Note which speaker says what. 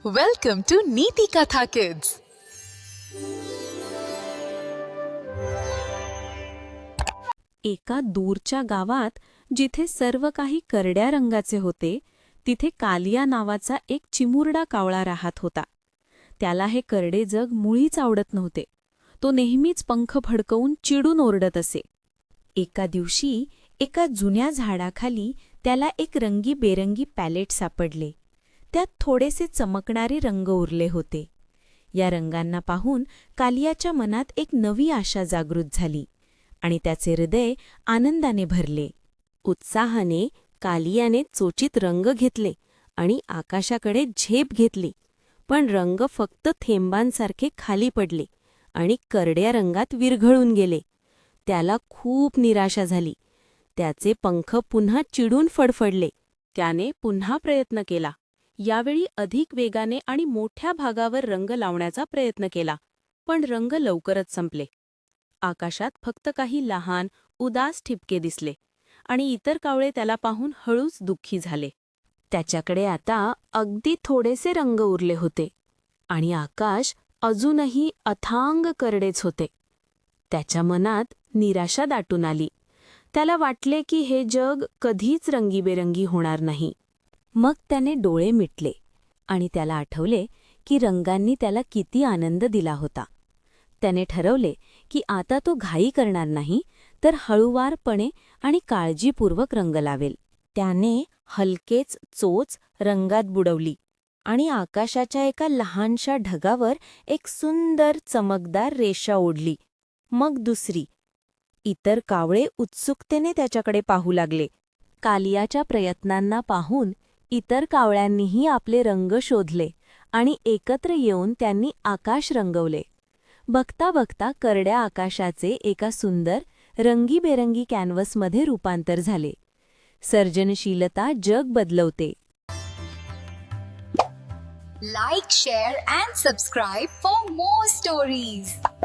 Speaker 1: Welcome to Neeti Katha Kids.
Speaker 2: एका दूरच्या गावात जिथे सर्व काही करड्या रंगाचे होते, तिथे कालिया नावाचा एक चिमुरडा कावळा राहत होता. त्याला हे करडे जग मुळीच आवडत नव्हते. तो नेहमीच पंख फडकवून चिडून ओरडत असे. एका दिवशी एका जुन्या झाडाखाली त्याला एक रंगीबेरंगी पॅलेट सापडले. त्यात थोडेसे चमकणारे रंग उरले होते. या रंगांना पाहून कालियाच्या मनात एक नवी आशा जागृत झाली आणि त्याचे हृदय आनंदाने भरले. उत्साहाने कालियाने चोचीत रंग घेतले आणि आकाशाकडे झेप घेतली. पण रंग फक्त थेंबांसारखे खाली पडले आणि करड्या रंगात विरघळून गेले. त्याला खूप निराशा झाली. त्याचे पंख पुन्हा चिडून फडफडले. त्याने पुन्हा प्रयत्न केला. यावेळी अधिक वेगाने आणि मोठ्या भागावर रंग लावण्याचा प्रयत्न केला, पण रंग लवकरच संपले. आकाशात फक्त काही लहान, उदास ठिपके दिसले आणि इतर कावळे त्याला पाहून हळूच दुःखी झाले. त्याच्याकडे आता अगदी थोडेसे रंग उरले होते आणि आकाश अजूनही अथांग करडेच होते. त्याच्या मनात निराशा दाटून आली. त्याला वाटले की हे जग कधीच रंगीबेरंगी होणार नाही. मग त्याने डोळे मिटले आणि त्याला आठवले की रंगांनी त्याला किती आनंद दिला होता. त्याने ठरवले की आता तो घाई करणार नाही, तर हळूवारपणे आणि काळजीपूर्वक रंग लावेल. त्याने हलकेच चोच रंगात बुडवली आणि आकाशाच्या एका लहानशा ढगावर एक सुंदर चमकदार रेषा ओढली. मग दुसरी. इतर कावळे उत्सुकतेने त्याच्याकडे पाहू लागले. कालियाच्या प्रयत्नांना पाहून इतर कावळ्यांनीही आपले रंग शोधले आणि एकत्र येऊन त्यांनी आकाश रंगवले. बघता बघता करड्या आकाशाचे एका सुंदर रंगीबेरंगी कॅनव्हसमध्ये रूपांतर झाले. सर्जनशीलता जग बदलवते.
Speaker 3: Like, share and subscribe for more stories.